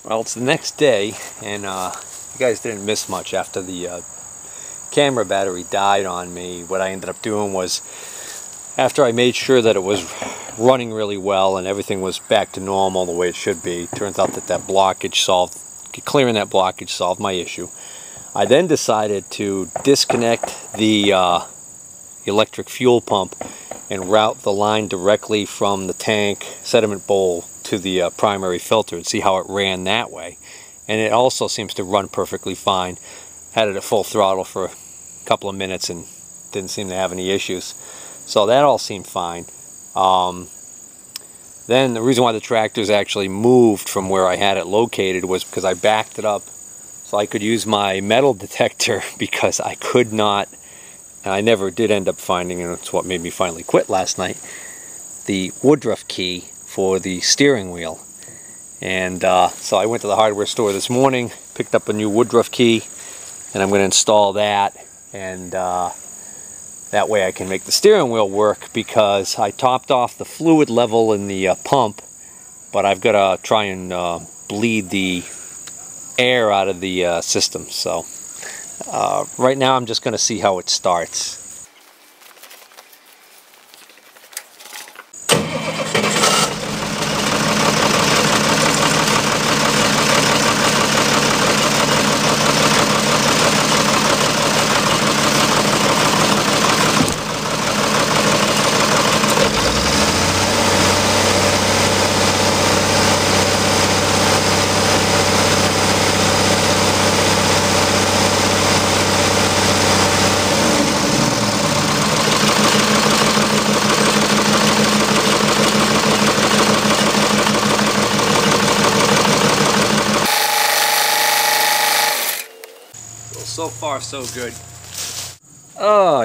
Well, it's the next day, and you guys didn't miss much after the camera battery died on me. What I ended up doing was, after I made sure that it was running really well and everything was back to normal the way it should be, turns out that clearing that blockage solved my issue. I then decided to disconnect the electric fuel pump and route the line directly from the tank sediment bowl to the primary filter and see how it ran that way. And it also seems to run perfectly fine. Had it at full throttle for a couple of minutes and didn't seem to have any issues. So that all seemed fine. Then the reason why the tractor's actually moved from where I had it located was because I backed it up so I could use my metal detector, because I could not, and I never did end up finding, and it's what made me finally quit last night, the Woodruff key for the steering wheel. And so I went to the hardware store this morning, picked up a new Woodruff key, and I'm going to install that, and that way I can make the steering wheel work, because I topped off the fluid level in the pump, but I've got to try and bleed the air out of the system. So right now I'm just going to see how it starts. So far, so good.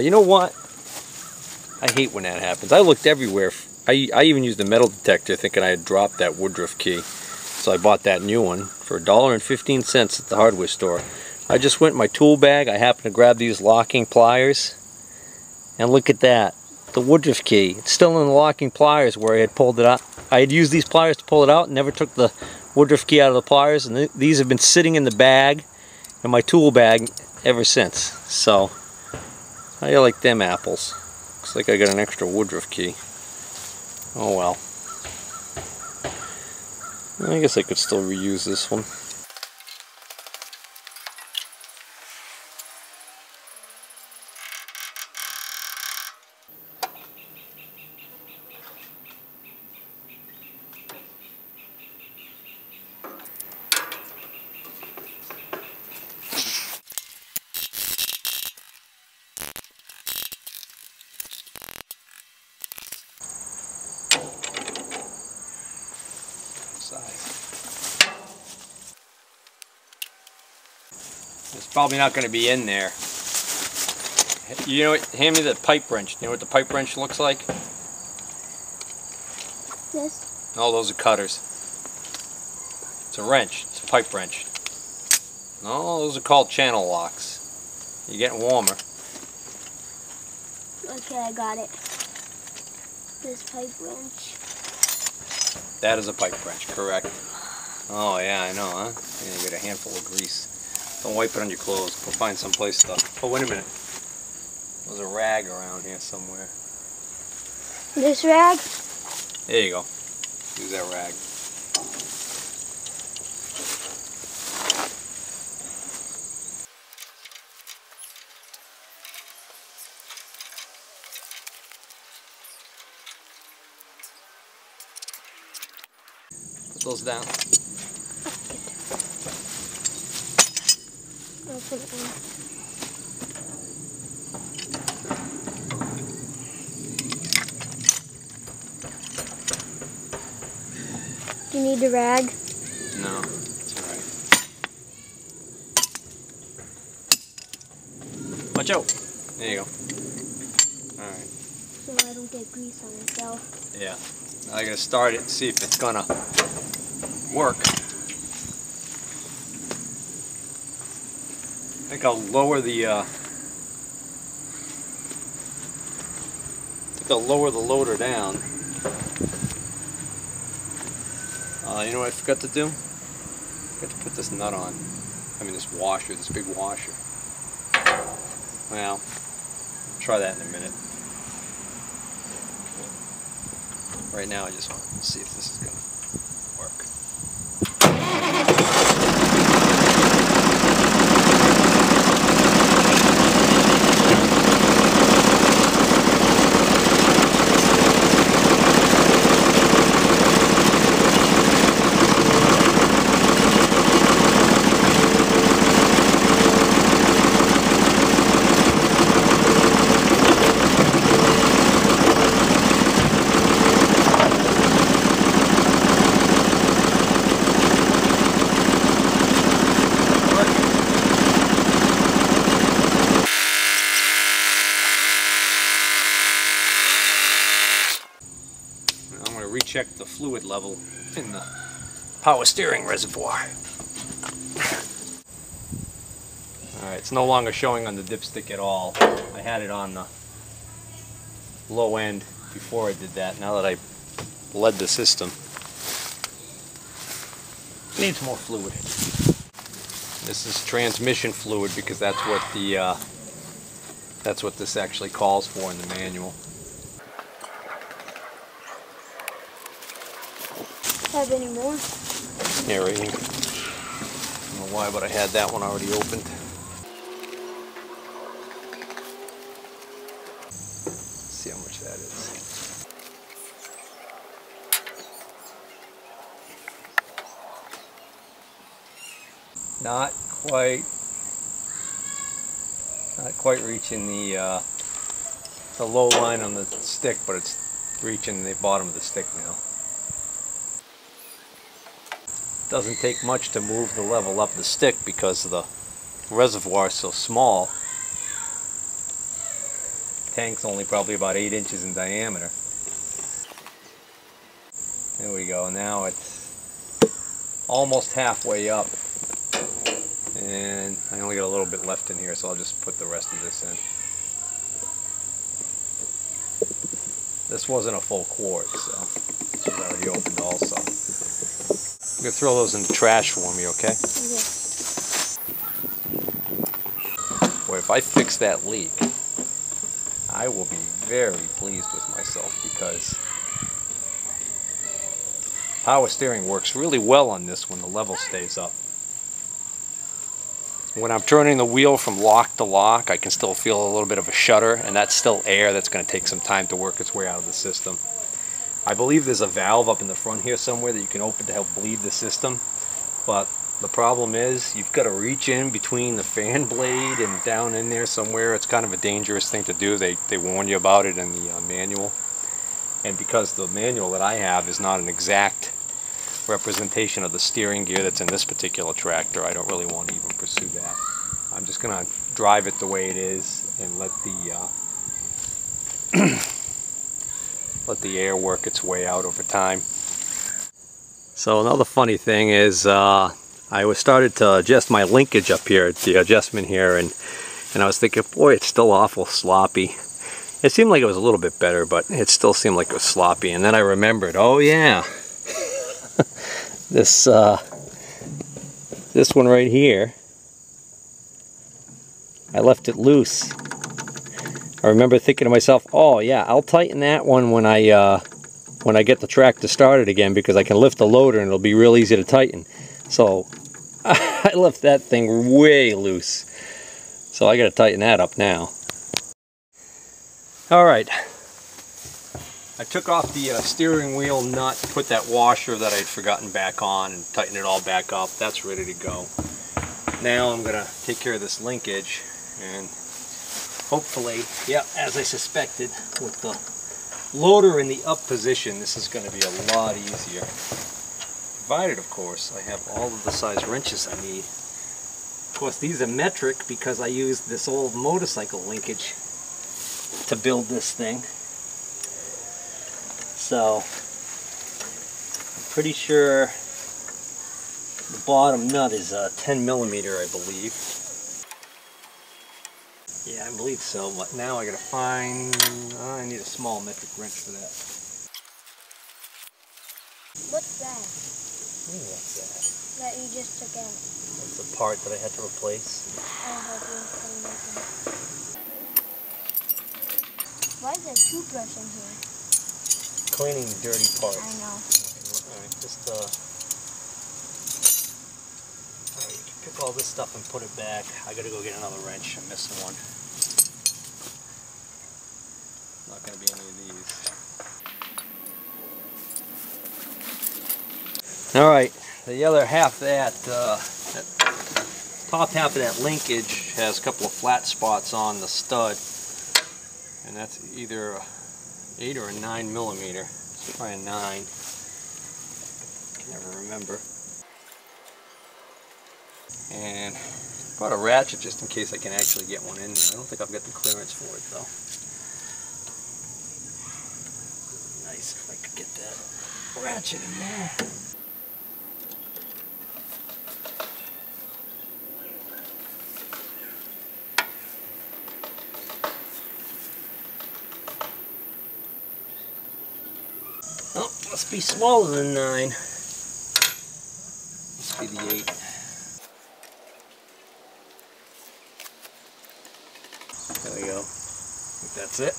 You know what? I hate when that happens. I looked everywhere. I even used a metal detector thinking I had dropped that Woodruff key. So I bought that new one for $1.15 at the hardware store. I just went in my tool bag. I happened to grab these locking pliers. And look at that. The Woodruff key. It's still in the locking pliers where I had pulled it out. I had used these pliers to pull it out and never took the Woodruff key out of the pliers. And these have been sitting in the bag, in my tool bag, ever since. So, how do you like them apples? Looks like I got an extra Woodruff key. Oh well. I guess I could still reuse this one. It's probably not going to be in there. You know what? Hand me the pipe wrench. You know what the pipe wrench looks like? This? No, those are cutters. It's a wrench. It's a pipe wrench. No, those are called channel locks. You're getting warmer. Okay, I got it. This pipe wrench. That is a pipe wrench, correct. Oh yeah, I know, huh? Yeah, you get a handful of grease. Don't wipe it on your clothes. Go find someplace to... Oh, wait a minute. There's a rag around here somewhere. This rag? There you go. Use that rag. Put those down. I'll put it on. Do you need the rag? No, it's alright. Watch out! There you go. Alright. So I don't get grease on myself. Yeah. Now I gotta start it and see if it's gonna work. I think I'll lower the loader down. You know what I forgot to do? Got to put this nut on. I mean this washer, this big washer. Well, try that in a minute. Right now I just want to see if this is going to work. Recheck the fluid level in the power steering reservoir. Alright, it's no longer showing on the dipstick at all. I had it on the low end before I did that. Now that I led the system, it needs more fluid. This is transmission fluid because that's what this actually calls for in the manual. Have any more? Yeah, right here. I don't know why, but I had that one already opened. Let's see how much that is. Not quite reaching the low line on the stick, but it's reaching the bottom of the stick now. Doesn't take much to move the level up the stick because the reservoir is so small. Tank's only probably about 8 inches in diameter. There we go. Now it's almost halfway up. And I only got a little bit left in here, so I'll just put the rest of this in. This wasn't a full quart, so this was already opened also. I'm going to throw those in the trash for me, okay? Okay. Boy, if I fix that leak, I will be very pleased with myself because power steering works really well on this when the level stays up. When I'm turning the wheel from lock to lock, I can still feel a little bit of a shudder, and that's still air that's going to take some time to work its way out of the system. I believe there's a valve up in the front here somewhere that you can open to help bleed the system, but the problem is you've got to reach in between the fan blade and down in there somewhere. It's kind of a dangerous thing to do. They warn you about it in the manual, and because the manual that I have is not an exact representation of the steering gear that's in this particular tractor, I don't really want to even pursue that. I'm just going to drive it the way it is and let the air work its way out over time. So another funny thing is I started to adjust my linkage up here at the adjustment here, and I was thinking, boy, it's still awful sloppy. It seemed like it was a little bit better, but it still seemed like it was sloppy. And then I remembered, oh yeah, this one right here, I left it loose. I remember thinking to myself, oh yeah, I'll tighten that one when I get the tractor started again, because I can lift the loader and it'll be real easy to tighten. So I left that thing way loose. So I got to tighten that up now. Alright, I took off the steering wheel nut, put that washer that I'd forgotten back on, and tightened it all back up. That's ready to go. Now I'm going to take care of this linkage, and hopefully, yeah, as I suspected, with the loader in the up position, this is going to be a lot easier. Provided, of course, I have all of the size wrenches I need. Of course, these are metric because I used this old motorcycle linkage to build this thing. So, I'm pretty sure the bottom nut is 10 millimeter, I believe. Yeah, I believe so, but now I gotta find, I need a small metric wrench for that. What's that? Ooh, what's that? That you just took out. That's the part that I had to replace. I'll help you clean that one. Why is there a toothbrush in here? Cleaning the dirty parts. I know. Alright, just alright, pick all this stuff and put it back. I gotta go get another wrench. I'm missing one. Not gonna be any of these. Alright, the other half of that top half of that linkage has a couple of flat spots on the stud, and that's either a 8 or a 9 millimeter. Let's try a 9. Can never remember. And brought a ratchet just in case I can actually get one in there. I don't think I've got the clearance for it though. Nice if I could get that ratchet in there. Oh, must be smaller than 9. Must be the 8. There we go. I think that's it.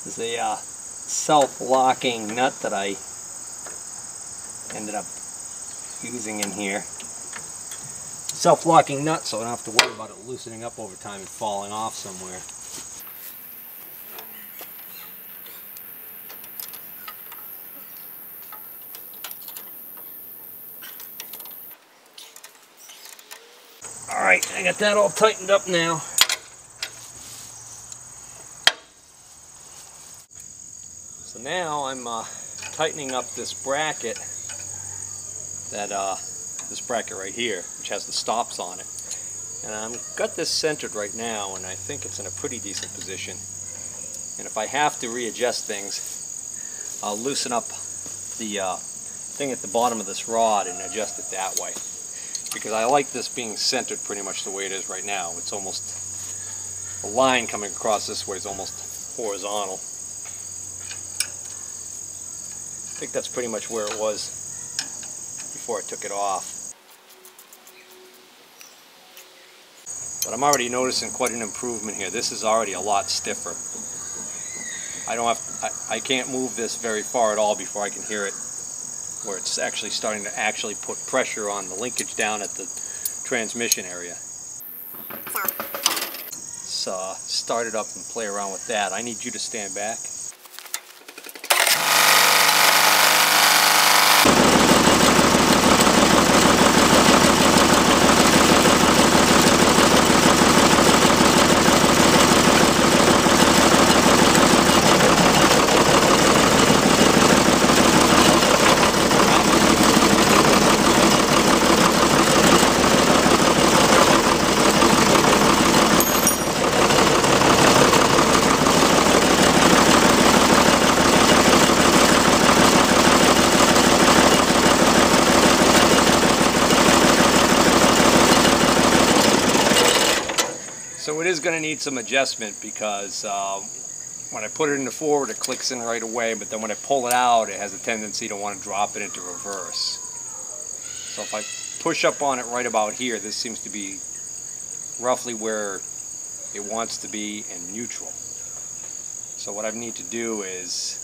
This is a self-locking nut that I ended up using in here. Self-locking nut, so I don't have to worry about it loosening up over time and falling off somewhere. Alright, I got that all tightened up now. So now I'm tightening up this bracket, this bracket right here, which has the stops on it. And I've got this centered right now, and I think it's in a pretty decent position. And if I have to readjust things, I'll loosen up the thing at the bottom of this rod and adjust it that way. Because I like this being centered pretty much the way it is right now. It's almost, the line coming across this way is almost horizontal. I think that's pretty much where it was before I took it off. But I'm already noticing quite an improvement here. This is already a lot stiffer. I can't move this very far at all before I can hear it, where it's actually starting to actually put pressure on the linkage down at the transmission area. So start it up and play around with that. I need you to stand back. So it is going to need some adjustment because when I put it into forward it clicks in right away, but then when I pull it out it has a tendency to want to drop it into reverse. So if I push up on it right about here, this seems to be roughly where it wants to be in neutral. So what I need to do is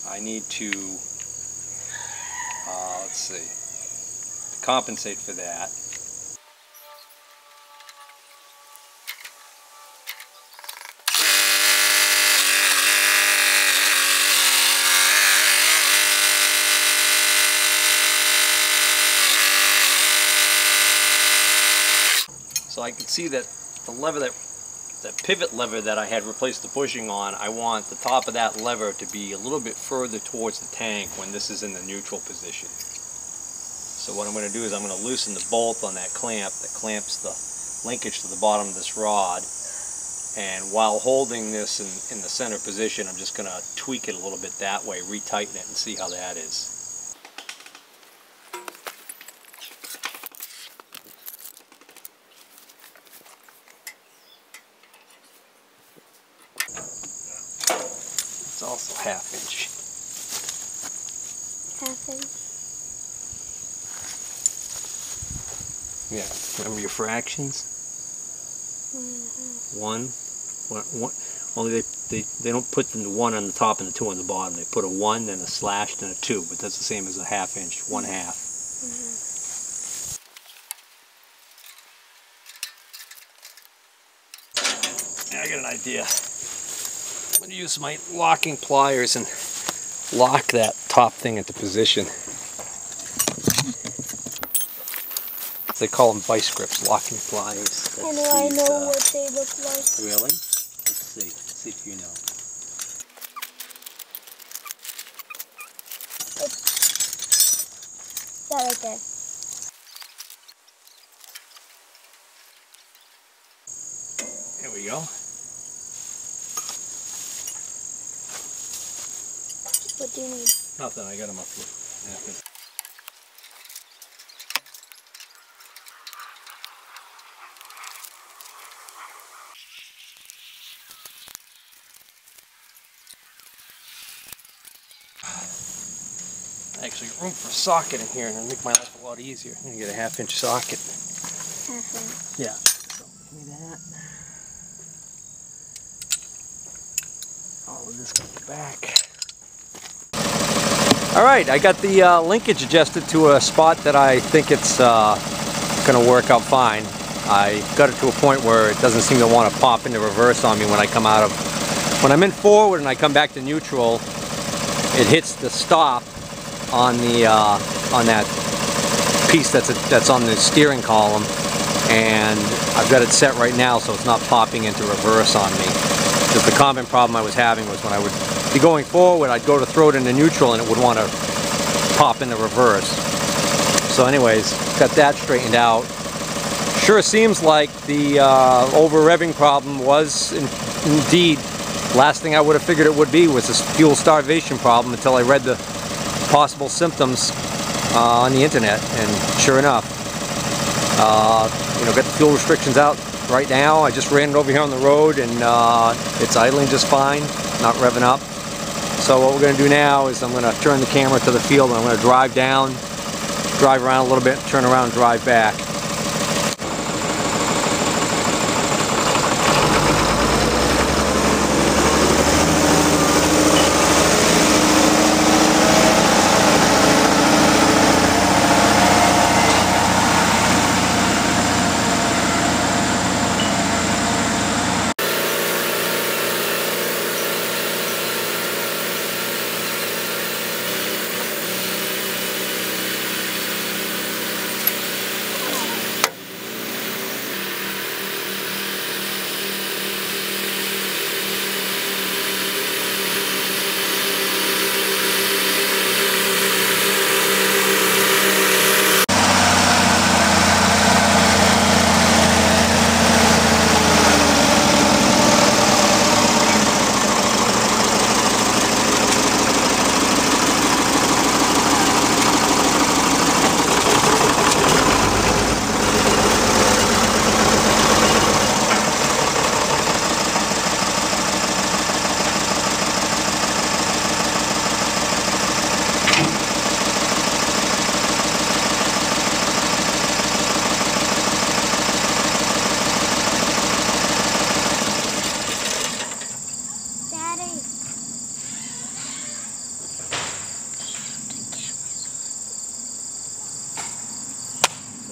I need to, let's see, compensate for that. So I can see that the lever, that pivot lever that I had replaced the bushing on, I want the top of that lever to be a little bit further towards the tank when this is in the neutral position. So what I'm going to do is I'm going to loosen the bolt on that clamp that clamps the linkage to the bottom of this rod. And while holding this in the center position, I'm just going to tweak it a little bit that way, retighten it, and see how that is. It's also ½ inch. ½ inch. Yeah, remember your fractions? 1 1. Only they don't put the 1 on the top and the 2 on the bottom. They put a 1, then a slash, then a 2. But that's the same as a ½ inch, 1/2. I got an idea. I'm going to use my locking pliers and lock that top thing into position. They call them vice grips, locking pliers. And I know what they look like. Really? Let's see. Let's see if you know. It's that right there. There we go. What do you need? Nothing, I got them up here. Actually, room for a socket in here, and it'll make my life a lot easier. I'm gonna get a ½ inch socket. ½ inch. Yeah. So, give me that. All of this goes back. All right, I got the linkage adjusted to a spot that I think it's gonna work out fine. I got it to a point where it doesn't seem to want to pop into reverse on me when I come out of. When I'm in forward and I come back to neutral, it hits the stop on the on that piece that's on the steering column, and I've got it set right now so it's not popping into reverse on me. Because the common problem I was having was when I would be going forward, I'd go to throw it into neutral and it would want to pop into reverse. So anyways, got that straightened out. Sure seems like the over revving problem was indeed last thing I would have figured it would be was this fuel starvation problem until I read the possible symptoms on the internet, and sure enough, you know, got the fuel restrictions out right now. I just ran it over here on the road, and it's idling just fine, not revving up. So what we're going to do now is I'm going to turn the camera to the field, and I'm going to drive down, drive around a little bit, turn around, and drive back.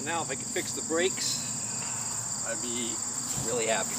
Now if I could fix the brakes, I'd be really happy.